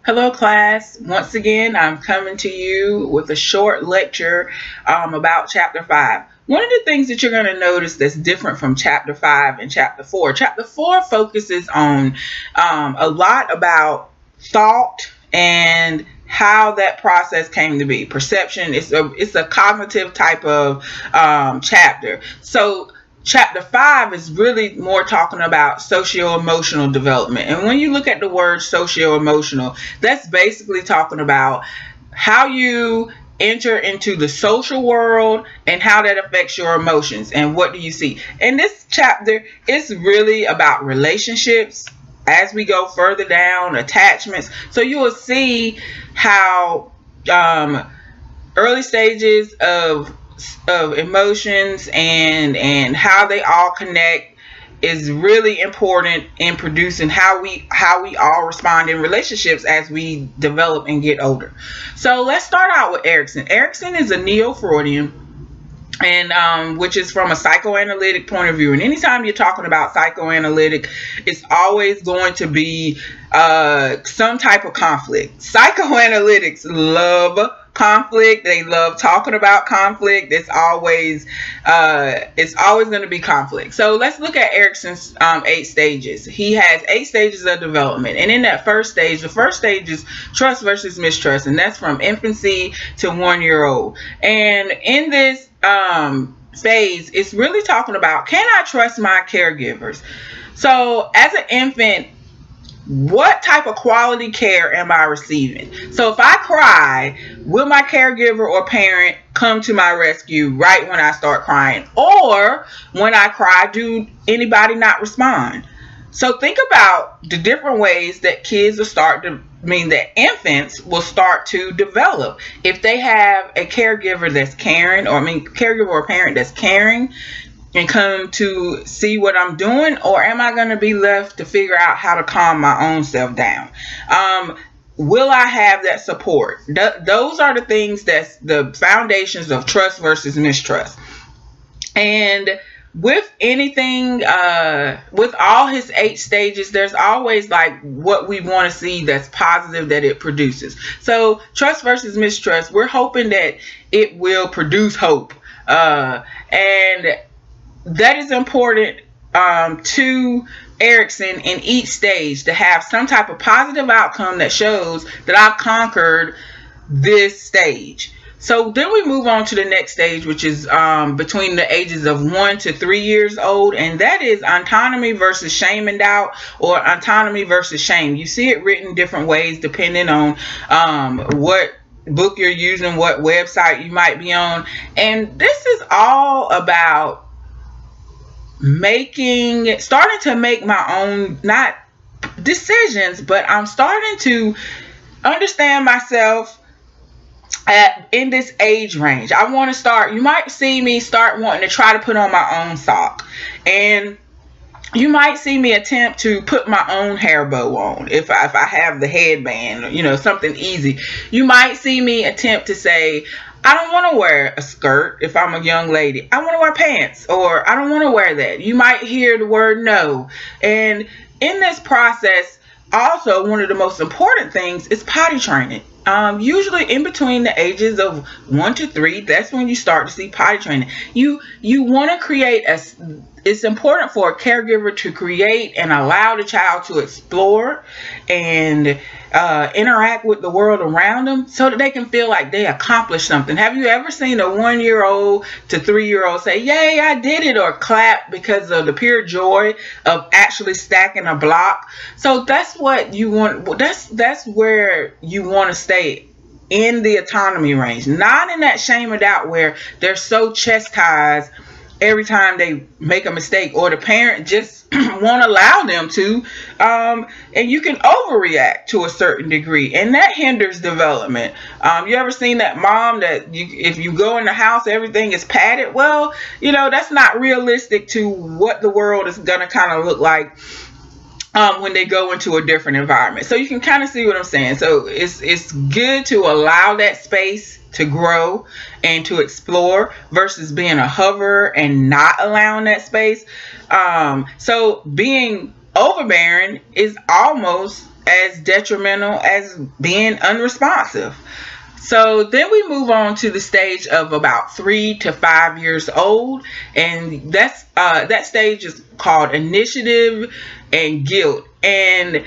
Hello, class. Once again, I'm coming to you with a short lecture about Chapter 5. One of the things that you're going to notice that's different from Chapter 5 and Chapter 4, Chapter 4 focuses on a lot about thought and how that process came to be. Perception is it's a cognitive type of chapter. So Chapter 5 is really more talking about socio-emotional development. And when you look at the word socio-emotional, that's basically talking about how you enter into the social world and how that affects your emotions and what do you see. And this chapter is really about relationships as we go further down, attachments. So you will see how early stages of emotions and how they all connect is really important in producing how we all respond in relationships as we develop and get older. So let's start out with Erikson. Erikson is a neo-Freudian, and which is from a psychoanalytic point of view. And anytime you're talking about psychoanalytic, it's always going to be some type of conflict. Psychoanalytics love conflict. They love talking about conflict. It's always going to be conflict. So let's look at Erikson's 8 stages. He has 8 stages of development, and in that first stage, the first stage is trust versus mistrust, and that's from infancy to 1-year-old. And in this phase, it's really talking about, can I trust my caregivers? So as an infant, what type of quality care am I receiving? So if I cry, will my caregiver or parent come to my rescue right when I start crying? Or when I cry, do anybody not respond? So think about the different ways that that infants will start to develop. If they have a caregiver that's caring, caregiver or parent that's caring, and come to see what I'm doing, or am I going to be left to figure out how to calm my own self down? Will I have that support? Those are the things that's the foundations of trust versus mistrust. And with anything, with all his 8 stages, there's always like what we want to see that's positive that it produces. So trust versus mistrust, we're hoping that it will produce hope. And that is important to Erikson in each stage, to have some type of positive outcome that shows that I've conquered this stage. So then we move on to the next stage, which is between the ages of 1 to 3 years old, and that is autonomy versus shame and doubt, or autonomy versus shame. You see it written different ways depending on what book you're using, what website you might be on. And this is all about starting to make my own, not decisions, but I'm starting to understand myself in this age range. I want to start, you might see me start wanting to try to put on my own sock, and you might see me attempt to put my own hair bow on if I have the headband, something easy. You might see me attempt to say, I don't want to wear a skirt if I'm a young lady. I want to wear pants, or I don't want to wear that. You might hear the word no. And in this process, also, one of the most important things is potty training. Usually in between the ages of 1 to 3, that's when you start to see potty training. You want to create it's important for a caregiver to create and allow the child to explore and interact with the world around them so that they can feel like they accomplished something. Have you ever seen a 1-year-old to 3-year-old say, yay, I did it, or clap because of the pure joy of actually stacking a block? So that's what you want. That's where you want to stay, in the autonomy range, not in that shame or doubt where they're so chastised every time they make a mistake, or the parent just won't allow them to, and you can overreact to a certain degree, and that hinders development. You ever seen that mom that if you go in the house, everything is padded? Well, that's not realistic to what the world is going to kind of look like when they go into a different environment. So you can kind of see what I'm saying. So it's good to allow that space to grow and to explore versus being a hover and not allowing that space. So being overbearing is almost as detrimental as being unresponsive. So then we move on to the stage of about 3 to 5 years old, and that stage is called initiative and guilt. And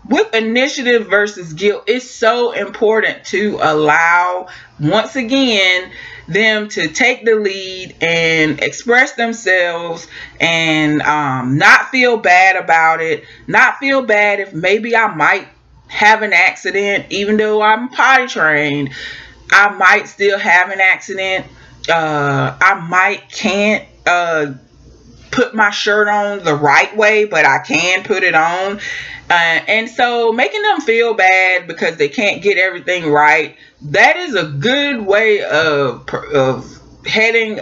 with initiative versus guilt, it's so important to allow, once again, them to take the lead and express themselves, and not feel bad about it, not feel bad if maybe I might have an accident. Even though I'm potty trained, I might still have an accident. I can't put my shirt on the right way, but I can put it on. And so making them feel bad because they can't get everything right, that is a good way of heading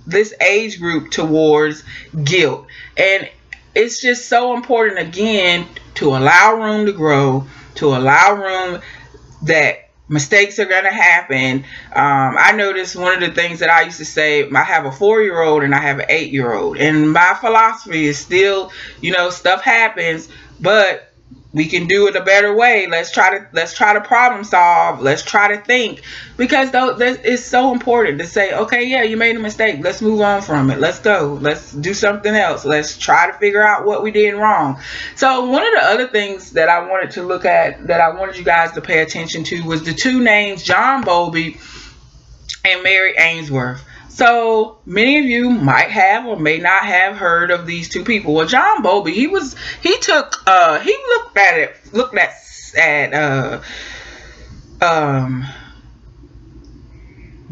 this age group towards guilt. And it's just so important, again, to allow room to grow, to allow room that mistakes are going to happen. I noticed one of the things that I used to say, I have a 4-year-old and I have an 8-year-old. And my philosophy is still, stuff happens, but we can do it a better way. Let's try to problem solve. Let's try to think, because it's so important to say, okay, yeah, you made a mistake. Let's move on from it. Let's go. Let's do something else. Let's try to figure out what we did wrong. So one of the other things that I wanted to look at, that I wanted you guys to pay attention to, was the two names, John Bowlby and Mary Ainsworth. So many of you might have or may not have heard of these two people. Well, John Bowlby, he looked at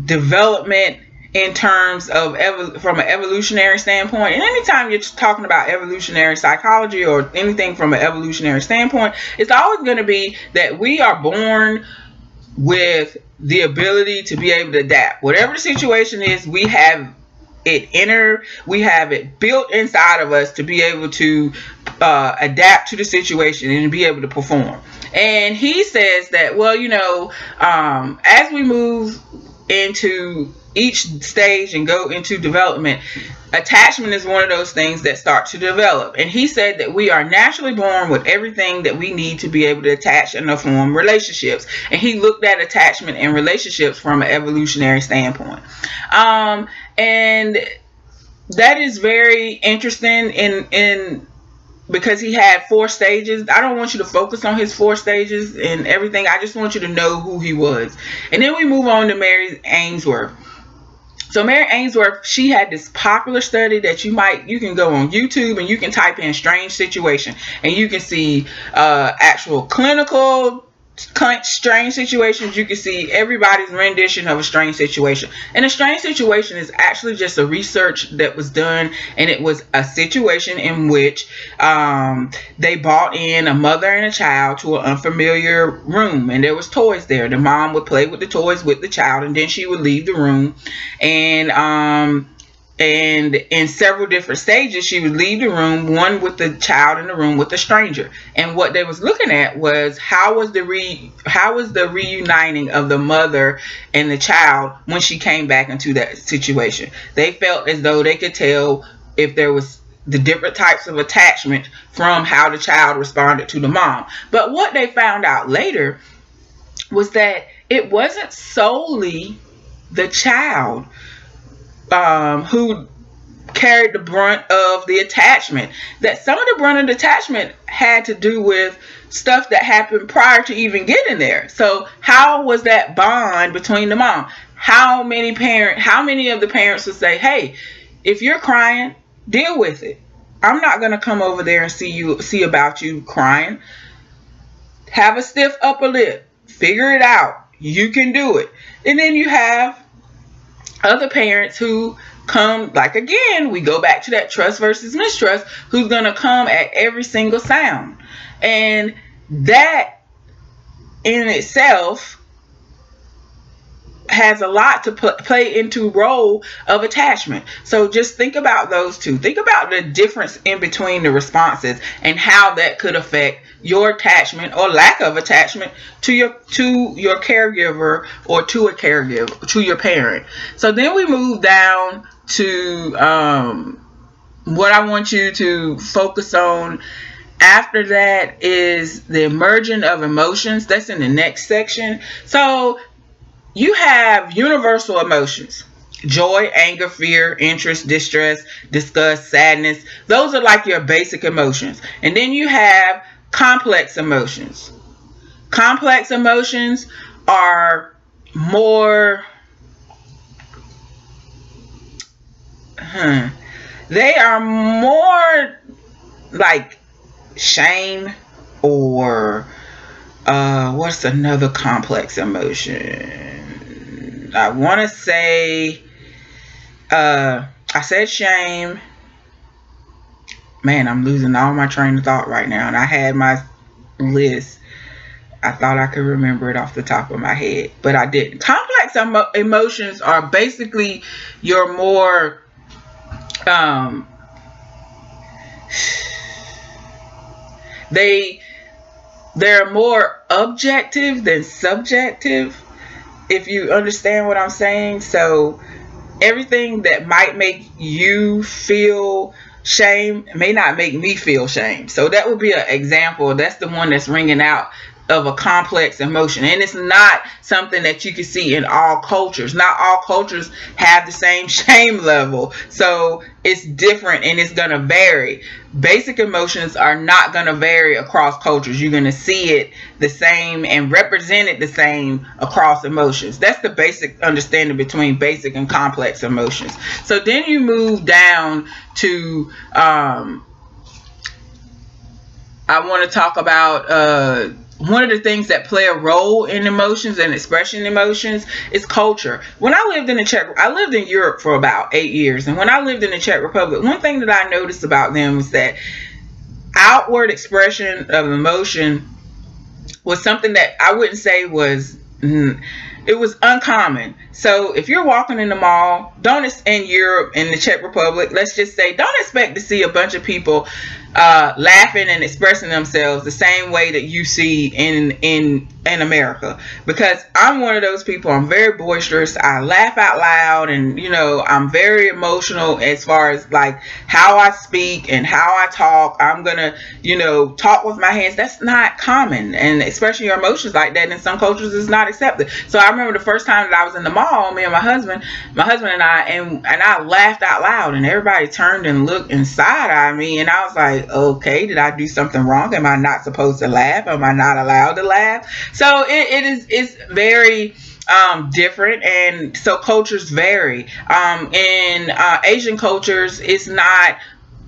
development in terms of from an evolutionary standpoint. And anytime you're talking about evolutionary psychology or anything from an evolutionary standpoint, it's always going to be that we are born with the ability to be able to adapt. Whatever the situation is, we have it built inside of us to be able to adapt to the situation and be able to perform. And he says that, well, as we move into each stage and go into development, attachment is one of those things that start to develop. And he said that we are naturally born with everything that we need to be able to attach and form relationships. And he looked at attachment and relationships from an evolutionary standpoint. And that is very interesting in because he had 4 stages. I don't want you to focus on his 4 stages and everything. I just want you to know who he was. And then we move on to Mary Ainsworth. So Mary Ainsworth, she had this popular study that you can go on YouTube and you can type in strange situation, and you can see actual clinical strange situations. You can see everybody's rendition of a strange situation. And a strange situation is actually just a research that was done, and it was a situation in which they brought in a mother and a child to an unfamiliar room, and there was toys there. The mom would play with the toys with the child, and then she would leave the room, and in several different stages, she would leave the room, one with the child in the room with the stranger. And what they was looking at was how was the reuniting of the mother and the child when she came back into that situation. They felt as though they could tell if there was the different types of attachment from how the child responded to the mom. But what they found out later was that it wasn't solely the child who carried the brunt of the attachment. That some of the brunt of the attachment had to do with stuff that happened prior to even getting there. So how was that bond between the mom? How many of the parents would say, hey, if you're crying, deal with it. I'm not going to come over there and see about you crying. Have a stiff upper lip. Figure it out. You can do it. And then you have other parents who come, like, again, we go back to that trust versus mistrust, who's going to come at every single sound. And that in itself has a lot to play into role of attachment. So just think about those two. Think about the difference in between the responses and how that could affect your attachment or lack of attachment to your caregiver or to a caregiver, to your parent. So then we move down to what I want you to focus on After that is the emerging of emotions. That's in the next section. So you have universal emotions: joy, anger, fear, interest, distress, disgust, sadness. Those are like your basic emotions. And then you have complex emotions. Complex emotions are more, they are more like shame, or what's another complex emotion? I want to say, I said shame. Man, I'm losing all my train of thought right now, and I had my list. I thought I could remember it off the top of my head, but I didn't. Complex emotions are basically your more they're more objective than subjective, if you understand what I'm saying. So everything that might make you feel shame may not make me feel shame. So that would be an example. That's the one that's ringing out of a complex emotion. And it's not something that you can see in all cultures. Not all cultures have the same shame level. So it's different and it's going to vary. Basic emotions are not going to vary across cultures. You're going to see it the same and represent it the same across emotions. That's the basic understanding between basic and complex emotions. So then you move down to, I want to talk about, one of the things that play a role in emotions and expression emotions is culture. When I lived in I lived in Europe for about 8 years. And when I lived in the Czech Republic, one thing that I noticed about them was that outward expression of emotion was something that I wouldn't say was, it was uncommon. So if you're walking in the mall, in Europe, in the Czech Republic, let's just say, don't expect to see a bunch of people laughing and expressing themselves the same way that you see in America, because I'm one of those people. I'm very boisterous. I laugh out loud, and I'm very emotional as far as like how I speak and how I talk. I'm gonna talk with my hands. That's not common, and especially your emotions like that in some cultures is not accepted. So I remember the first time that I was in the mall, me and my husband and I laughed out loud, and everybody turned and looked inside at me, and I was like, okay, did I do something wrong? Am I not supposed to laugh? Am I not allowed to laugh? So it's very different, and so cultures vary. In Asian cultures, it's not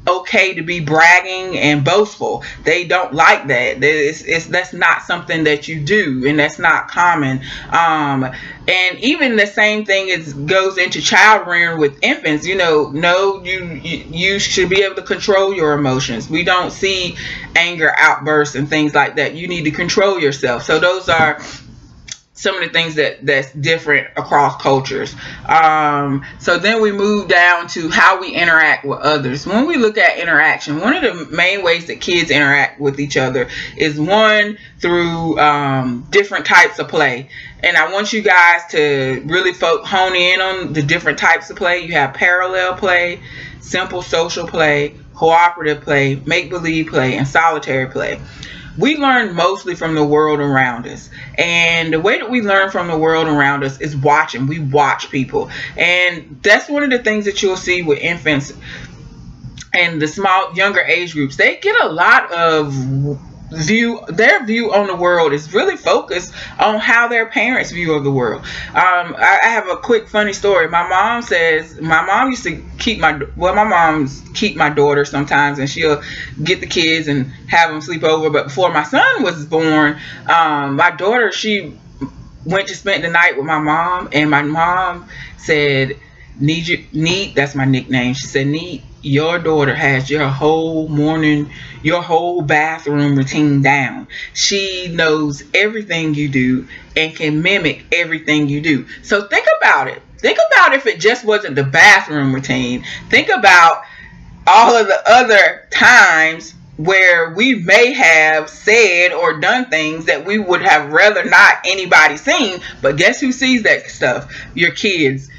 okay to be bragging and boastful. They don't like that. That's not something that you do, and that's not common. And even the same thing goes into child rearing with infants. You should be able to control your emotions. We don't see anger outbursts and things like that. You need to control yourself. So those are some of the things that's different across cultures. So then we move down to how we interact with others. When we look at interaction, one of the main ways that kids interact with each other is one through different types of play. And I want you guys to really hone in on the different types of play. You have parallel play, simple social play, cooperative play, make-believe play, and solitary play. We learn mostly from the world around us. And the way that we learn from the world around us is watching. We watch people. And that's one of the things that you'll see with infants and the younger age groups. They get a lot of their view on the world is really focused on how their parents view of the world. I have a quick funny story. My mom used to keep my daughter sometimes, and she'll get the kids and have them sleep over. But before my son was born, my daughter, she went to spend the night with my mom, and my mom said, Neat, that's my nickname. She said, Neat, your daughter has your whole bathroom routine down. She knows everything you do and can mimic everything you do. So think about it. Think about if it just wasn't the bathroom routine. Think about all of the other times where we may have said or done things that we would have rather not anybody seen. But guess who sees that stuff? Your kids.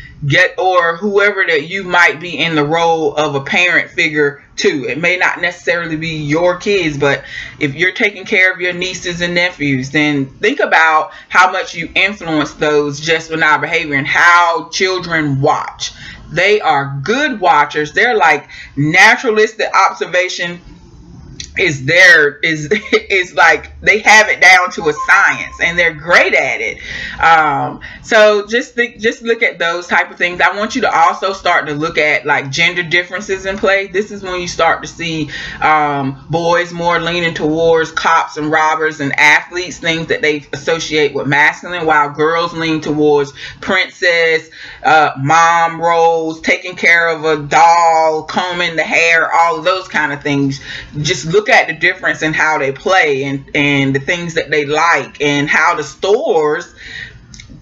Or whoever that you might be in the role of a parent figure too. It may not necessarily be your kids, but if you're taking care of your nieces and nephews, then think about how much you influence those just with our behavior and how children watch. They are good watchers. They're like naturalistic observation is like they have it down to a science, and they're great at it. So just look at those type of things. I want you to also start to look at like gender differences in play. This is when you start to see boys more leaning towards cops and robbers and athletes, things that they associate with masculine, while girls lean towards princess, mom roles, taking care of a doll, combing the hair, all of those kind of things. Just look at the difference in how they play and the things that they like, and how the stores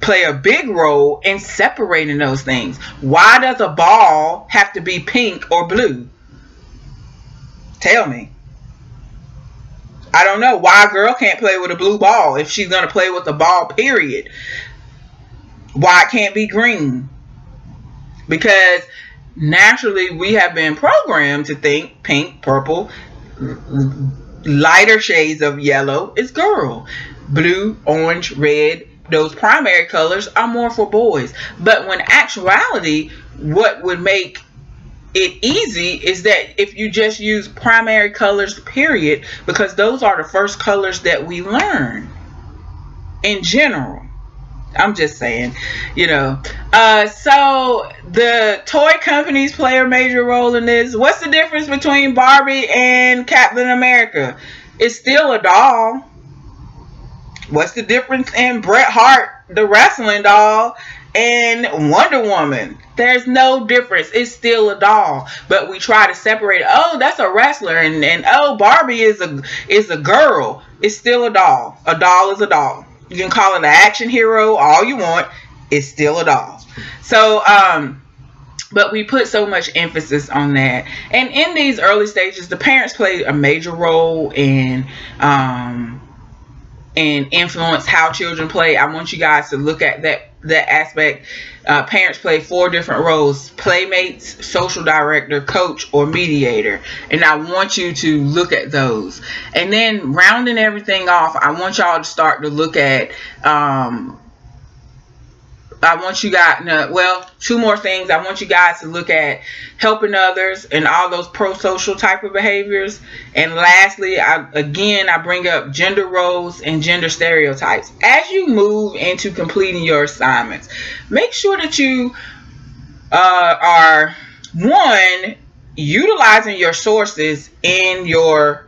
play a big role in separating those things. Why does a ball have to be pink or blue? Tell me. I don't know why a girl can't play with a blue ball if she's going to play with a ball, period. Why it can't be green? Because naturally we have been programmed to think pink, purple, lighter shades of yellow is girl. Blue, orange, red, those primary colors are more for boys. But when actuality, what would make it easy is that if you just use primary colors, period, because those are the first colors that we learn in general. I'm just saying, so the toy companies play a major role in this. What's the difference between Barbie and Captain America? It's still a doll. What's the difference in Bret Hart, the wrestling doll, and Wonder Woman? There's no difference. It's still a doll. But we try to separate, oh, that's a wrestler, and oh, Barbie is a girl. It's still a doll. A doll is a doll. You can call it an action hero all you want. It's still a doll. So, but we put so much emphasis on that. And in these early stages, the parents play a major role in influence how children play. I want you guys to look at that aspect. Parents play 4 different roles: playmates, social director, coach, or mediator. And I want you to look at those. And then rounding everything off, I want y'all to start to look at I want you guys, 2 more things. I want you guys to look at helping others and all those pro-social type of behaviors. And lastly, I bring up gender roles and gender stereotypes. As you move into completing your assignments, make sure that you are, one, utilizing your sources in your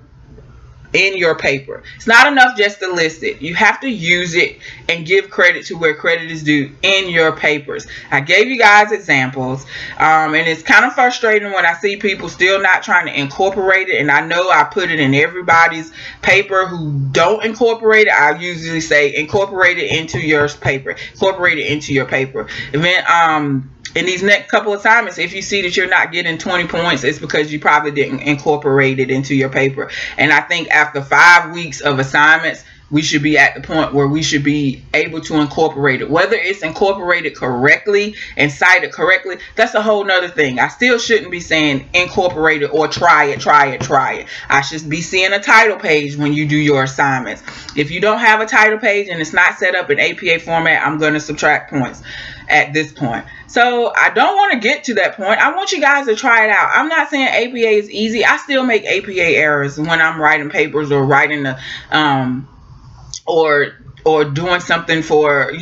paper. It's not enough just to list it. You have to use it and give credit to where credit is due in your papers. I gave you guys examples, and it's kind of frustrating when I see people still not trying to incorporate it. And I know I put it in everybody's paper who don't incorporate it. I usually say incorporate it into your paper. Incorporate it into your paper. And then, in these next couple assignments, if you see that you're not getting 20 points, it's because you probably didn't incorporate it into your paper. And I think after 5 weeks of assignments, we should be at the point where we should be able to incorporate it. Whether it's incorporated correctly and cited correctly, that's a whole nother thing. I still shouldn't be saying incorporate it or try it. I should be seeing a title page when you do your assignments. If you don't have a title page and it's not set up in APA format, I'm going to subtract points at this point. So I don't want to get to that point. I want you guys to try it out. I'm not saying APA is easy. I still make APA errors when I'm writing papers or writing the or doing something for,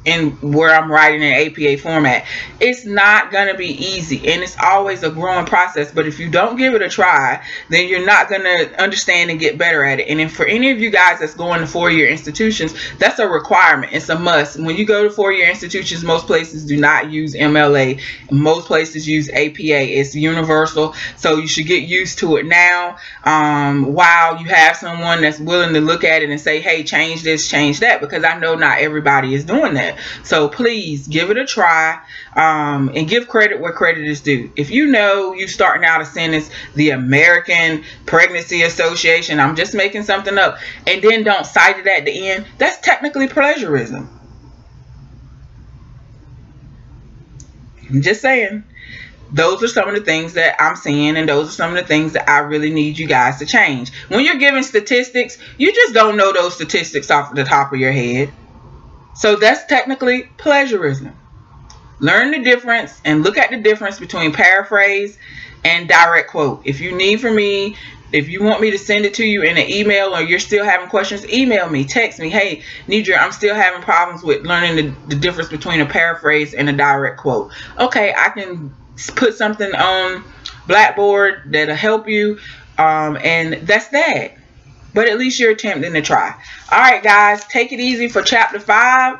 in where I'm writing in APA format. It's not going to be easy, and it's always a growing process. But if you don't give it a try, then you're not going to understand and get better at it. And if for any of you guys that's going to 4-year institutions, that's a requirement. It's a must. When you go to 4-year institutions, most places do not use MLA. Most places use APA. It's universal, so you should get used to it now, while you have someone that's willing to look at it and say, hey, change this, change that, because I know not everybody is doing that. So please give it a try, and give credit where credit is due. If you know you starting out a sentence, the American Pregnancy Association, I'm just making something up, and then don't cite it at the end, that's technically plagiarism. I'm just saying. those are some of the things that I'm seeing, and those are some of the things that I really need you guys to change. When you're giving statistics, you just don't know those statistics off the top of your head. So that's technically plagiarism. Learn the difference and look at the difference between paraphrase and direct quote. If you need for me, if you want me to send it to you in an email, or you're still having questions, email me, text me. Hey, Nidra, I'm still having problems with learning the difference between a paraphrase and a direct quote. Okay, I can put something on Blackboard that'll help you, and that's that. But at least you're attempting to try. All right, guys, take it easy for chapter 5.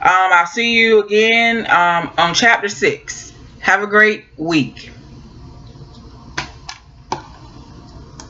I'll see you again on chapter 6. Have a great week.